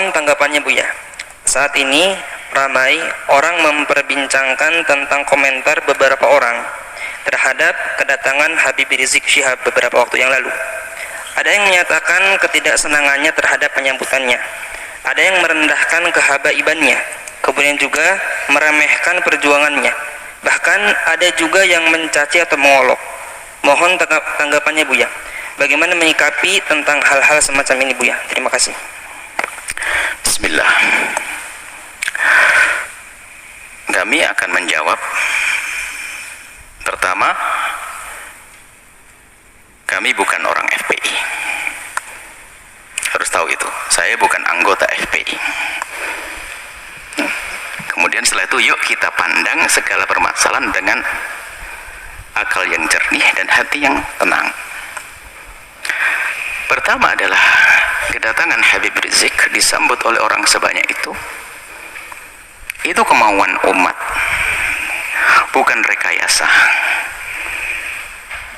Mohon tanggapannya Buya. Saat ini ramai orang memperbincangkan tentang komentar beberapa orang terhadap kedatangan Habib Rizik Syihab beberapa waktu yang lalu. Ada yang menyatakan ketidaksenangannya terhadap penyambutannya. Ada yang merendahkan kehabaibannya, kemudian juga meremehkan perjuangannya. Bahkan ada juga yang mencaci atau mengolok. Mohon tanggapannya Buya. Bagaimana menyikapi tentang hal-hal semacam ini Buya? Terima kasih. Bismillah. Kami akan menjawab. Pertama, kami bukan orang FPI. Harus tahu itu. Saya bukan anggota FPI. Kemudian setelah itu yuk kita pandang segala permasalahan dengan akal yang jernih dan hati yang tenang. Pertama adalah kedatangan Habib Rizik disambut oleh orang sebanyak itu kemauan umat, bukan rekayasa,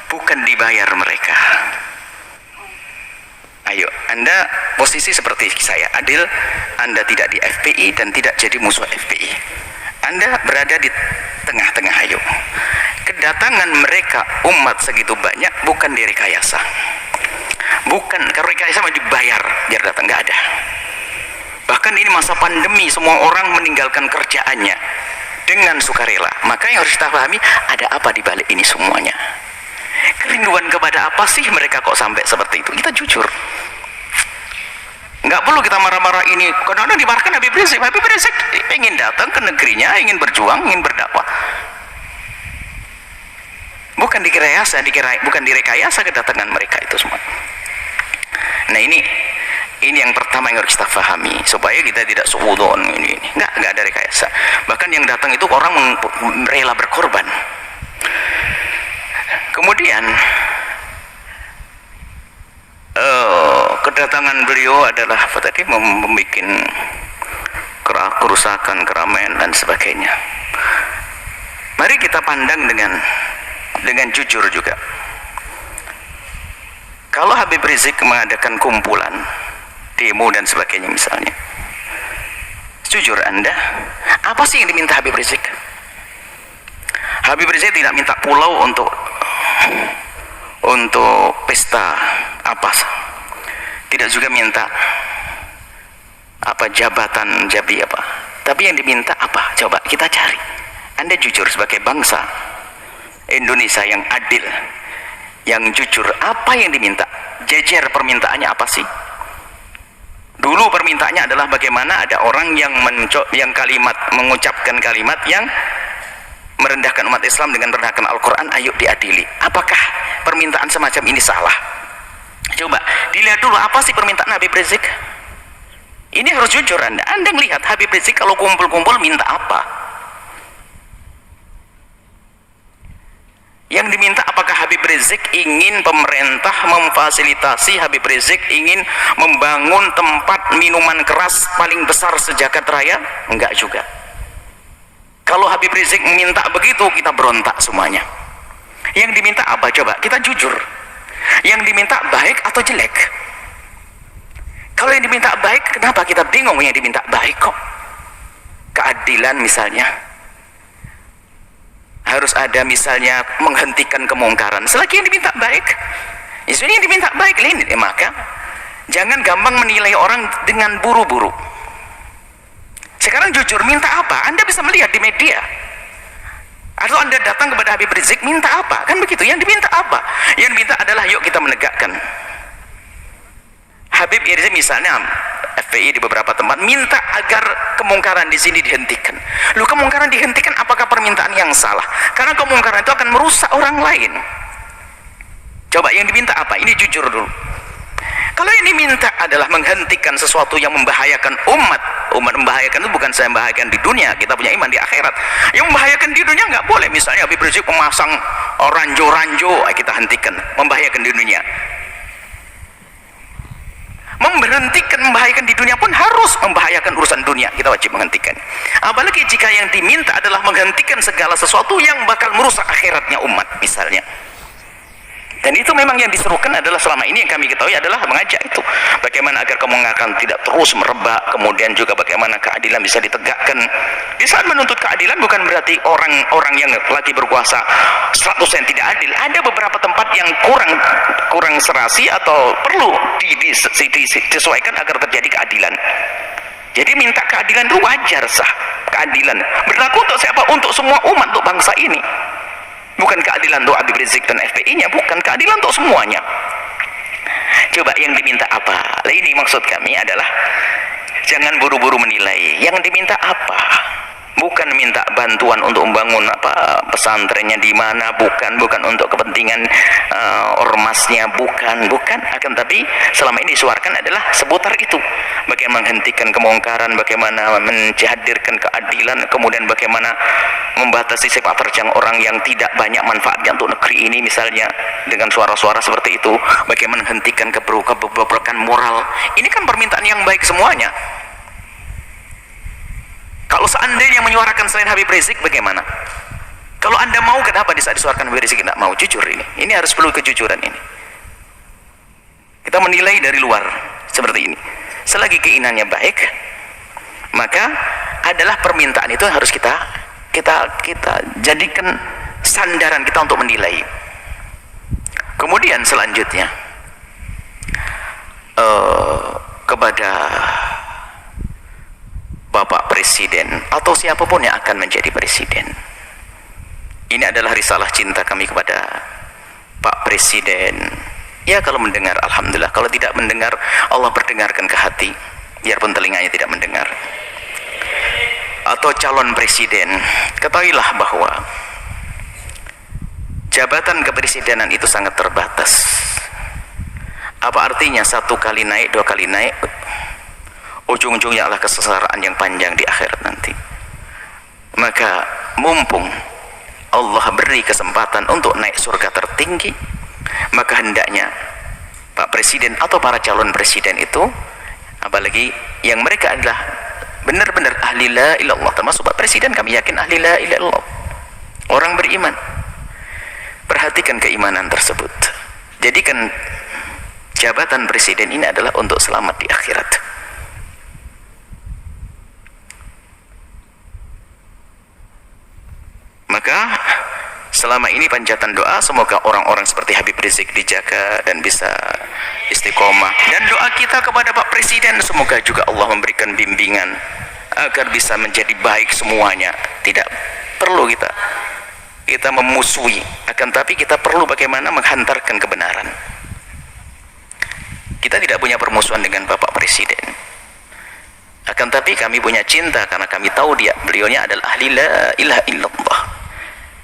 bukan dibayar mereka. Ayo, Anda posisi seperti saya, Adil. Anda tidak di FPI dan tidak jadi musuh FPI. Anda berada di tengah-tengah. Ayo, kedatangan mereka umat segitu banyak bukan direkayasa. Bukan, kalau rekayasa mau dibayar biar datang, nggak ada. Bahkan ini masa pandemi, semua orang meninggalkan kerjaannya dengan sukarela. Maka yang harus kita pahami, ada apa di balik ini semuanya? Kerinduan kepada apa sih mereka kok sampai seperti itu? Kita jujur. Nggak perlu kita marah-marah ini. Kadang-kadang dimarahkan Habib Rizik. Habib Rizik ingin datang ke negerinya, ingin berjuang, ingin berdakwah. Bukan bukan direkayasa kedatangan mereka itu semua. Nah ini yang pertama yang harus kita pahami supaya kita tidak suudon ini. Nggak ada rekayasa. Bahkan yang datang itu orang rela berkorban. Kemudian kedatangan beliau adalah apa tadi, membuat kerusakan, keramaian dan sebagainya. Mari kita pandang dengan jujur juga. Kalau Habib Rizik mengadakan kumpulan, demo dan sebagainya misalnya, jujur Anda, apa sih yang diminta Habib Rizik? Habib Rizik tidak minta pulau untuk pesta apa, tidak juga minta apa jabatan jabi apa, tapi yang diminta apa? Coba kita cari. Anda jujur sebagai bangsa Indonesia yang adil, yang jujur, apa yang diminta? Jejer permintaannya apa sih? Dulu permintaannya adalah bagaimana ada orang yang mengucapkan kalimat yang merendahkan umat Islam dengan merendahkan Al-Quran, ayo diadili. Apakah permintaan semacam ini salah? Coba dilihat dulu apa sih permintaan Habib Rizik. Ini harus jujur. Anda melihat Habib Rizik kalau kumpul-kumpul minta apa? Yang diminta apakah Habib Rizik ingin pemerintah memfasilitasi, Habib Rizik ingin membangun tempat minuman keras paling besar sejagat raya? Enggak juga. Kalau Habib Rizik minta begitu, kita berontak semuanya. Yang diminta apa? Coba kita jujur. Yang diminta baik atau jelek? Kalau yang diminta baik, kenapa kita bingung yang diminta baik kok? Keadilan misalnya, harus ada misalnya menghentikan kemungkaran. Selagi yang diminta baik, yang diminta baik ini, maka jangan gampang menilai orang dengan buru-buru. Sekarang jujur, minta apa? Anda bisa melihat di media. Atau Anda datang kepada Habib Rizik, minta apa? Kan begitu. Yang diminta apa? Yang diminta adalah yuk kita menegakkan. Habib Rizik misalnya FPI di beberapa tempat minta agar kemungkaran di sini dihentikan. Loh, kemungkaran dihentikan apakah permintaan yang salah? Karena kemungkaran itu akan merusak orang lain. Coba yang diminta apa? Ini jujur dulu. Kalau yang diminta adalah menghentikan sesuatu yang membahayakan umat membahayakan itu bukan saya membahayakan di dunia, kita punya iman di akhirat. Yang membahayakan di dunia nggak boleh. Misalnya Habib Rizik memasang ranjo-ranjo, kita hentikan, membahayakan di dunia. Memberhentikan membahayakan di dunia pun harus membahayakan urusan dunia, kita wajib menghentikan. Apalagi jika yang diminta adalah menghentikan segala sesuatu yang bakal merusak akhiratnya umat misalnya. Dan itu memang yang diserukan adalah selama ini yang kami ketahui adalah mengajak itu. Bagaimana agar kemongakan tidak terus merebak, kemudian juga bagaimana keadilan bisa ditegakkan. Di saat menuntut keadilan bukan berarti orang-orang yang lagi berkuasa 100% tidak adil. Ada beberapa tempat yang kurang serasi atau perlu disesuaikan agar terjadi keadilan. Jadi minta keadilan itu wajar, sah. Keadilan berlaku untuk siapa? Untuk semua umat, untuk bangsa ini. Bukan keadilan untuk Habib Rizik dan FPI-nya, bukan, keadilan untuk semuanya. Coba yang diminta apa? Nah, ini maksud kami adalah jangan buru-buru menilai. Yang diminta apa? Bukan minta bantuan untuk membangun pesantrennya di mana, bukan untuk kepentingan ormasnya, bukan, akan tapi selama ini disuarakan adalah seputar itu. Bagaimana menghentikan kemungkaran, bagaimana menghadirkan keadilan, kemudian bagaimana membatasi sepak terjang orang yang tidak banyak manfaatnya untuk negeri ini, misalnya dengan suara-suara seperti itu. Bagaimana menghentikan kebobrokan moral. Ini kan permintaan yang baik semuanya. Kalau seandainya menyuarakan selain Habib Rizik, bagaimana? Kalau Anda mau, kenapa di saat disuarakan Habib Rizik tidak mau? Jujur ini. Ini harus perlu kejujuran ini. Kita menilai dari luar seperti ini. Selagi keinginannya baik, maka adalah permintaan itu harus kita jadikan sandaran kita untuk menilai. Kemudian selanjutnya kepada Bapak Presiden atau siapapun yang akan menjadi presiden, ini adalah risalah cinta kami kepada Pak Presiden. Ya, kalau mendengar alhamdulillah, kalau tidak mendengar Allah berdengarkan ke hati, biarpun telinganya tidak mendengar. Atau calon presiden, ketahuilah bahwa jabatan kepresidenan itu sangat terbatas. Apa artinya satu kali naik, dua kali naik, ujung-ujungnya adalah kesengsaraan yang panjang di akhirat nanti. Maka mumpung Allah beri kesempatan untuk naik surga tertinggi, maka hendaknya Pak Presiden atau para calon presiden itu, apalagi yang mereka adalah benar-benar ahli la ilallah, termasuk Pak Presiden kami yakin ahli la ilallah, orang beriman, perhatikan keimanan tersebut. Jadikan jabatan presiden ini adalah untuk selamat di akhirat. Maka selama ini panjatan doa semoga orang-orang seperti Habib Rizik dijaga dan bisa istiqomah, dan doa kita kepada Pak Presiden semoga juga Allah memberikan bimbingan agar bisa menjadi baik semuanya. Tidak perlu kita memusuhi, akan tapi kita perlu bagaimana menghantarkan kebenaran. Kita tidak punya permusuhan dengan Bapak Presiden, akan tapi kami punya cinta karena kami tahu beliaunya adalah ahli la ilaha illallah.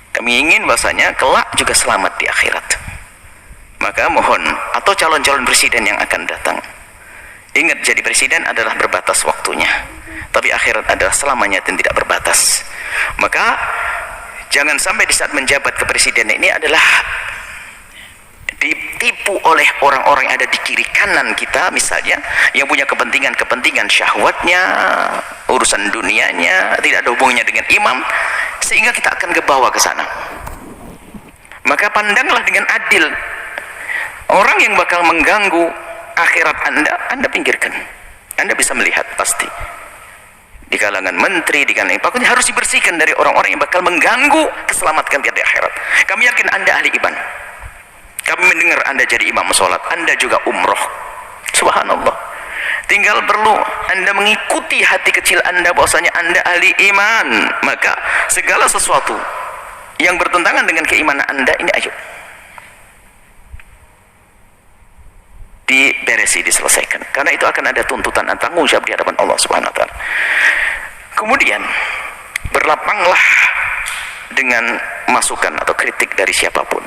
Kami ingin bahasanya kelak juga selamat di akhirat. Maka mohon, atau calon-calon presiden yang akan datang, ingat, jadi presiden adalah berbatas waktunya, tapi akhirat adalah selamanya dan tidak berbatas. Maka jangan sampai di saat menjabat kepresidenan ini adalah ditipu oleh orang-orang yang ada di kiri kanan kita, misalnya yang punya kepentingan syahwatnya, urusan dunianya, tidak ada hubungannya dengan imam, sehingga kita akan kebawa ke sana. Maka pandanglah dengan adil orang yang bakal mengganggu akhirat Anda pinggirkan. Anda bisa melihat pasti di kalangan menteri, di kalangan pokoknya harus dibersihkan dari orang-orang yang bakal mengganggu keselamatan kita di akhirat. Kami yakin Anda ahli iman. Kami mendengar Anda jadi imam sholat, Anda juga umroh. Subhanallah. Tinggal perlu Anda mengikuti hati kecil Anda bahwasanya Anda ahli iman. Maka segala sesuatu yang bertentangan dengan keimanan Anda ini, ayo diberesi, diselesaikan. Karena itu akan ada tuntutan dan tanggung jawab di hadapan Allah Subhanahu wa taala. Kemudian berlapanglah dengan masukan atau kritik dari siapapun.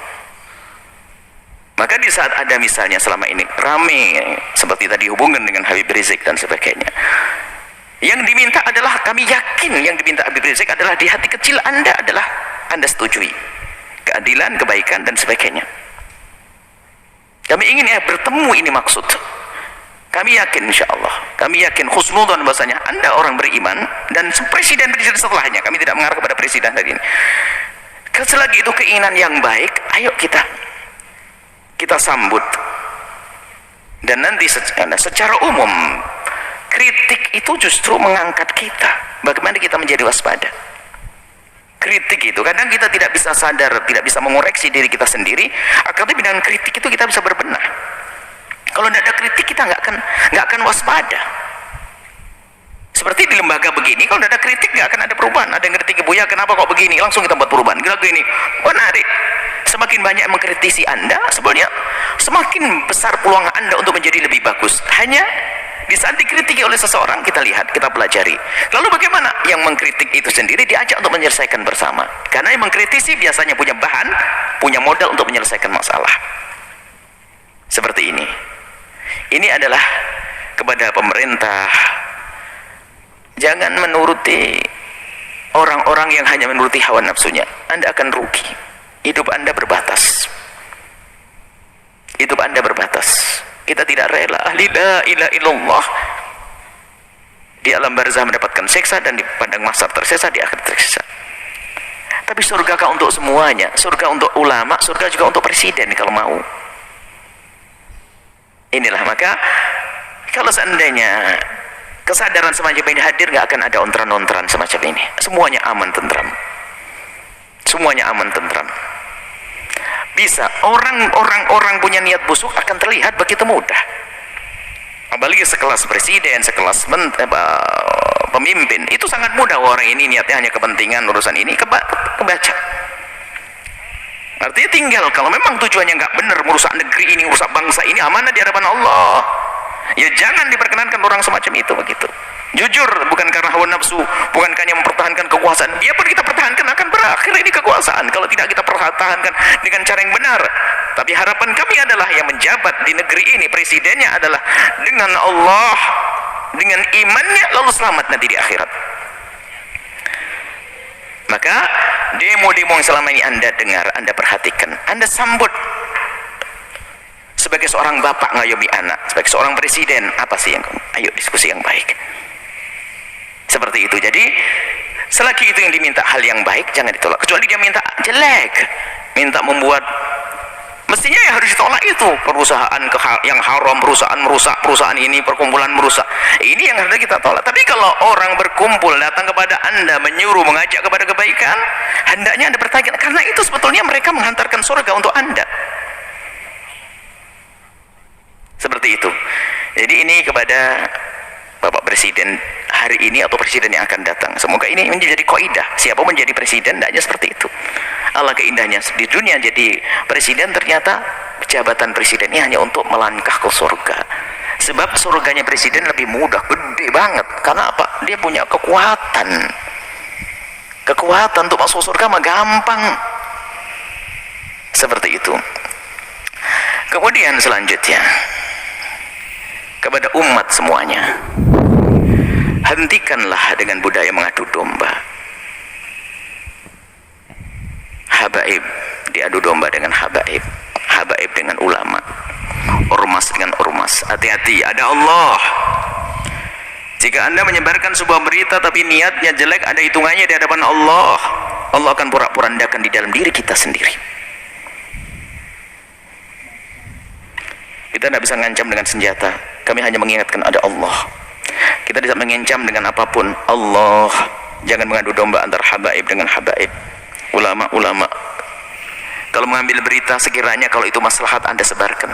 Maka di saat ada misalnya selama ini rame seperti tadi hubungan dengan Habib Rizik dan sebagainya, yang diminta adalah, kami yakin yang diminta Habib Rizik adalah di hati kecil Anda adalah Anda setujui keadilan, kebaikan dan sebagainya. Kami ingin bertemu, ini maksud. Kami yakin insya Allah, kami yakin husnudzon bahasanya Anda orang beriman, dan presiden setelahnya, kami tidak mengarah kepada presiden hari ini. Selagi itu keinginan yang baik, ayo kita kita sambut. Dan nanti secara umum kritik itu justru mengangkat kita. Bagaimana kita menjadi waspada? Kritik itu kadang kita tidak bisa sadar, tidak bisa mengoreksi diri kita sendiri. Akhirnya dengan kritik itu kita bisa berbenah. Kalau tidak ada kritik kita nggak akan waspada. Seperti di lembaga begini, kalau tidak ada kritik nggak akan ada perubahan. Ada yang kritik, Buya kenapa kok begini, langsung kita buat perubahan. Gini, menarik. Semakin banyak mengkritisi Anda, sebenarnya semakin besar peluang Anda untuk menjadi lebih bagus. Hanya di saat dikritiki oleh seseorang, kita lihat, kita pelajari. Lalu bagaimana? Yang mengkritik itu sendiri diajak untuk menyelesaikan bersama. Karena yang mengkritisi biasanya punya bahan, punya modal untuk menyelesaikan masalah. Seperti ini. Ini adalah kepada pemerintah. Jangan menuruti orang-orang yang hanya menuruti hawa nafsunya. Anda akan rugi. Hidup Anda berbatas. Hidup Anda berbatas. Kita tidak rela la ilaha illallah di alam barzah mendapatkan siksa dan di padang mahsyar tersiksa, di akhir tersiksa. Tapi surga kah untuk semuanya? Surga untuk ulama, surga juga untuk presiden kalau mau. Inilah, maka kalau seandainya kesadaran semacam ini hadir, nggak akan ada ontran-ontran semacam ini. Semuanya aman tentram. Semuanya aman tentram. Bisa orang punya niat busuk akan terlihat begitu mudah. Apalagi sekelas presiden, sekelas pemimpin, itu sangat mudah. Orang ini niatnya hanya kepentingan urusan ini, kebaca. Artinya tinggal kalau memang tujuannya nggak benar, merusak negeri ini, merusak bangsa ini, amanah di hadapan Allah. Ya jangan diperkenankan orang semacam itu begitu. Jujur, bukan karena hawa nafsu, bukan hanya mempertahankan kekuasaan. Biarpun kita pertahankan akan berakhir ini kekuasaan kalau tidak kita pertahankan dengan cara yang benar. Tapi harapan kami adalah yang menjabat di negeri ini, presidennya adalah dengan Allah, dengan imannya, lalu selamat nanti di akhirat. Maka demo-demo yang selama ini Anda dengar, Anda perhatikan, Anda sambut. Sebagai seorang bapak ngayomi anak, sebagai seorang presiden, apa sih yang ayo diskusi yang baik. Seperti itu. Jadi selagi itu yang diminta hal yang baik, jangan ditolak. Kecuali dia minta jelek, minta membuat, mestinya yang harus ditolak itu perusahaan yang haram, perusahaan merusak, perusahaan ini perkumpulan merusak. Ini yang harus kita tolak. Tapi kalau orang berkumpul datang kepada Anda, menyuruh, mengajak kepada kebaikan, hendaknya Anda bertanya, karena itu sebetulnya mereka menghantarkan surga untuk Anda. Seperti itu. Jadi ini kepada Bapak Presiden hari ini atau presiden yang akan datang. Semoga ini menjadi kaidah. Siapa menjadi presiden, tidaknya seperti itu. Allah keindahnya di dunia jadi presiden, ternyata jabatan presidennya hanya untuk melangkah ke surga. Sebab surganya presiden lebih mudah, gede banget. Karena apa? Dia punya kekuatan. Kekuatan untuk masuk surga mah gampang. Seperti itu. Kemudian selanjutnya, kepada umat semuanya, hentikanlah dengan budaya mengadu domba. Habaib diadu domba dengan habaib, habaib dengan ulama, ormas dengan ormas. Hati-hati, ada Allah. Jika Anda menyebarkan sebuah berita tapi niatnya jelek, ada hitungannya di hadapan Allah. Allah akan porak-porandakan di dalam diri kita sendiri. Kita tidak bisa ngancam dengan senjata. Kami hanya mengingatkan ada Allah. Kita tidak mengancam dengan apapun. Allah. Jangan mengadu domba antara habaib dengan habaib, ulama-ulama. Kalau mengambil berita, sekiranya kalau itu maslahat, Anda sebarkan.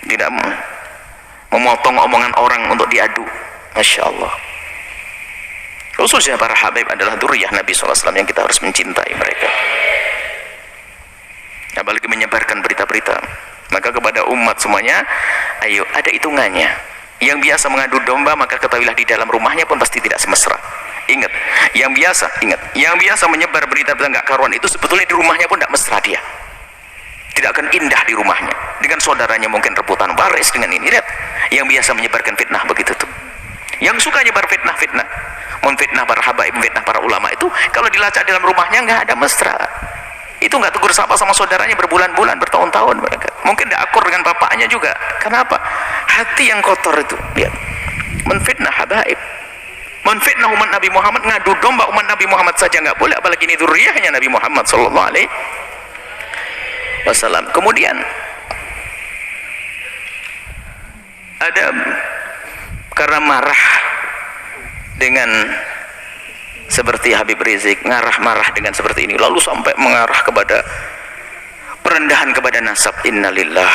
Tidak memotong omongan orang untuk diadu. Masya Allah. Khususnya para habaib adalah dzurriyyah Nabi SAW yang kita harus mencintai mereka. Apalagi menyebarkan berita-berita. Maka kepada umat semuanya, ayo, ada hitungannya. Yang biasa mengadu domba, maka ketahuilah di dalam rumahnya pun pasti tidak semesra. Ingat, yang biasa menyebar berita-berita nggak karuan itu sebetulnya di rumahnya pun tidak mesra dia. Tidak akan indah di rumahnya. Dengan saudaranya mungkin rebutan waris dengan ini. Lihat, yang biasa menyebarkan fitnah begitu tuh. Yang suka nyebar fitnah-fitnah, memfitnah para habaib, memfitnah para ulama itu, kalau dilacak dalam rumahnya nggak ada mesra. Itu nggak tegur sapa sama saudaranya berbulan-bulan, bertahun-tahun mereka. Mungkin tidak akur dengan bapaknya juga. Kenapa? Hati yang kotor itu. Lihat, menfitnah habaib, menfitnah umat Nabi Muhammad, ngadu domba umat Nabi Muhammad saja nggak boleh, apalagi ini dzurriyyahnya Nabi Muhammad sallallahu alaihi wasallam. Kemudian ada karena marah dengan seperti Habib Rizik, marah dengan seperti ini, lalu sampai mengarah kepada perendahan kepada nasab. Innalillah,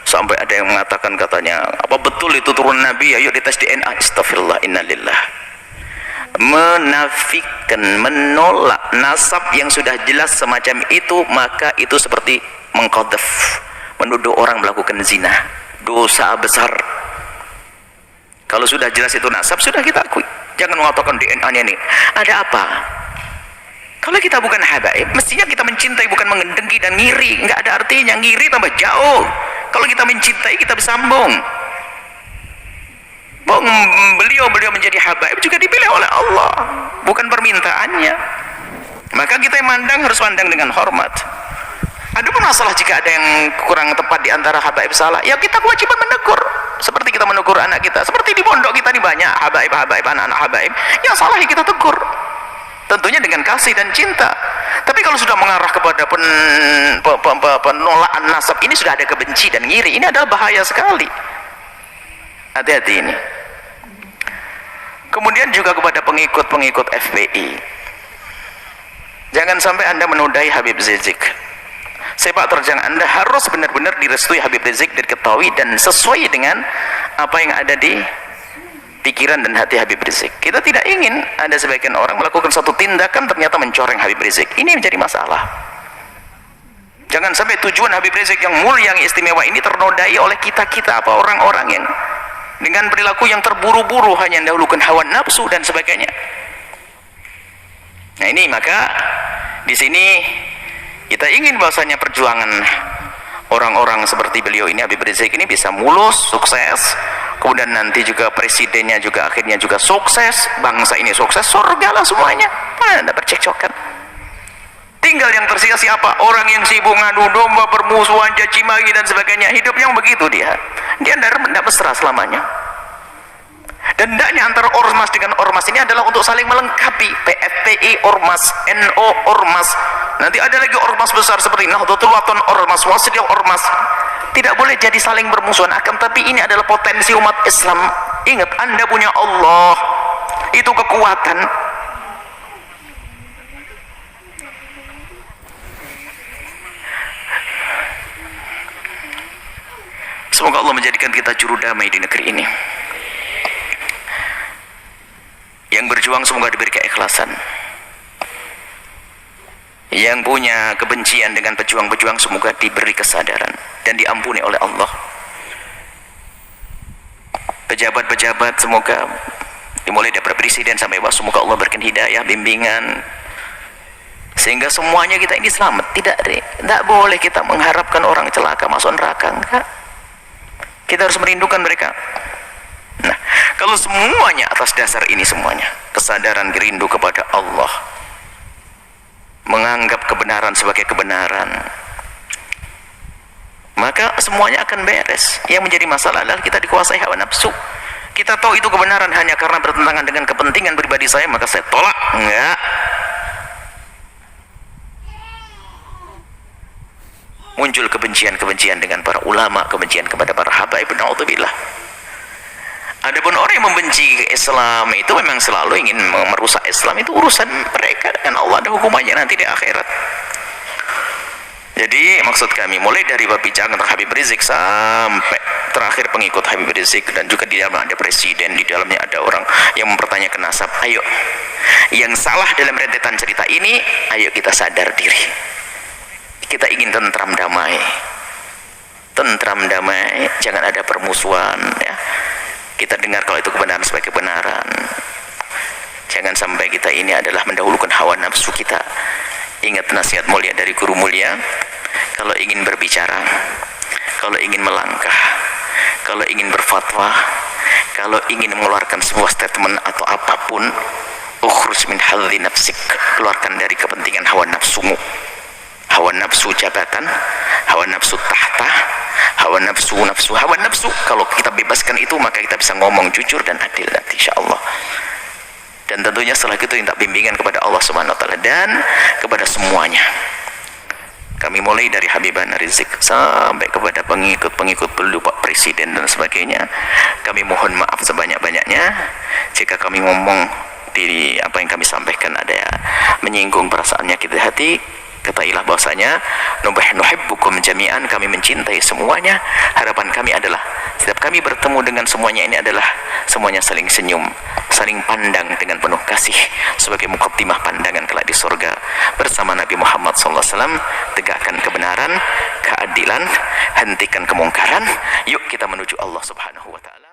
sampai ada yang mengatakan katanya, apa betul itu turun Nabi, ayo dites DNA. Astagfirullah, innalillah. Menafikan, menolak nasab yang sudah jelas semacam itu, maka itu seperti mengqadzaf, menuduh orang melakukan zina, dosa besar. Kalau sudah jelas itu nasab, sudah kita akui. Jangan mengatakan DNA-nya ini. Ada apa? Kalau kita bukan habaib, mestinya kita mencintai, bukan mengedengki dan ngiri. Nggak ada artinya, ngiri tambah jauh. Kalau kita mencintai, kita bersambung. Beliau menjadi habaib juga dipilih oleh Allah, bukan permintaannya. Maka kita yang mandang harus pandang dengan hormat. Ada pun masalah jika ada yang kurang tepat di antara habaib salah, ya kita kewajiban menegur. Seperti kita menegur anak kita, seperti di pondok kita ini banyak habaib, anak-anak habaib yang salah, ya kita tegur, tentunya dengan kasih dan cinta. Tapi kalau sudah mengarah kepada penolakan nasab, ini sudah ada kebenci dan ngiri. Ini adalah bahaya sekali. Hati-hati ini. Kemudian juga kepada pengikut-pengikut FPI, jangan sampai Anda menodai Habib Rizik. Sepak terjang Anda harus benar-benar direstui Habib Rizik, diketahui dan sesuai dengan apa yang ada di pikiran dan hati Habib Rizik. Kita tidak ingin ada sebagian orang melakukan satu tindakan ternyata mencoreng Habib Rizik. Ini menjadi masalah. Jangan sampai tujuan Habib Rizik yang mulia, yang istimewa ini ternodai oleh kita-kita, apa orang-orang yang dengan perilaku yang terburu-buru, hanya mendahulukan hawa nafsu dan sebagainya. Nah ini, maka di sini kita ingin bahwasanya perjuangan orang-orang seperti beliau ini, Habib Rizik ini, bisa mulus, sukses. Kemudian nanti juga presidennya juga akhirnya juga sukses, bangsa ini sukses, surga lah semuanya. Mana ada percekcokan? Tinggal yang tersisa siapa? Orang yang sibuk ngadu domba, permusuhan, caci maki dan sebagainya. Hidupnya begitu dia tidak mesra selamanya. Dan hendaknya antara ormas dengan ormas ini adalah untuk saling melengkapi. PFPI ormas, NO ormas, nanti ada lagi ormas besar seperti Nahdlatul Wathon ormas, Wasidiyah ormas. Tidak boleh jadi saling bermusuhan, akan tapi ini adalah potensi umat Islam. Ingat, Anda punya Allah, itu kekuatan. Semoga Allah menjadikan kita juru damai di negeri ini. Yang berjuang semoga diberi keikhlasan. Yang punya kebencian dengan pejuang-pejuang semoga diberi kesadaran dan diampuni oleh Allah. Pejabat-pejabat semoga dimulai dari presiden sampai bawah, semoga Allah berikan hidayah, bimbingan, sehingga semuanya kita ini selamat. Tidak boleh kita mengharapkan orang celaka masuk neraka, enggak. Kita harus merindukan mereka. Nah, kalau semuanya atas dasar ini, semuanya kesadaran, rindu kepada Allah, menganggap kebenaran sebagai kebenaran, maka semuanya akan beres. Yang menjadi masalah adalah kita dikuasai hawa nafsu. Kita tahu itu kebenaran, hanya karena bertentangan dengan kepentingan pribadi saya, maka saya tolak. Enggak. Muncul kebencian-kebencian dengan para ulama, kebencian kepada para habaib, naudzubillah. Adapun orang yang membenci Islam itu memang selalu ingin merusak Islam, itu urusan mereka dengan Allah, ada hukumannya nanti di akhirat. Jadi maksud kami, mulai dari berbicara tentang Habib Rizik sampai terakhir pengikut Habib Rizik, dan juga di dalamnya ada presiden, di dalamnya ada orang yang mempertanyakan nasab. Ayo, yang salah dalam rentetan cerita ini, ayo kita sadar diri. Kita ingin tentram damai, jangan ada permusuhan, ya. Kita dengar kalau itu kebenaran sebagai kebenaran. Jangan sampai kita ini adalah mendahulukan hawa nafsu kita. Ingat nasihat mulia dari guru mulia, kalau ingin berbicara, kalau ingin melangkah, kalau ingin berfatwa, kalau ingin mengeluarkan sebuah statement atau apapun, ukhruj min hadzi nafsik, keluarkan dari kepentingan hawa nafsumu. Hawa nafsu jabatan, hawa nafsu tahta, hawa nafsu. Kalau kita bebaskan itu, maka kita bisa ngomong jujur dan adil nanti insyaallah. Dan tentunya setelah itu minta bimbingan kepada Allah Subhanahu wa taala dan kepada semuanya. Kami mulai dari Habibana Rizik sampai kepada pengikut-pengikut beliau, Pak Presiden dan sebagainya. Kami mohon maaf sebanyak-banyaknya jika kami ngomong di apa yang kami sampaikan ada menyinggung perasaan nyakit hati. Ketahuilah bahwasanya nuhibbukum jami'an, kami mencintai semuanya. Harapan kami adalah setiap kami bertemu dengan semuanya ini adalah semuanya saling senyum, saling pandang dengan penuh kasih sebagai muqaddimah pandangan kelak di surga bersama Nabi Muhammad SAW. Tegakkan kebenaran, keadilan, hentikan kemungkaran. Yuk kita menuju Allah Subhanahu wa taala.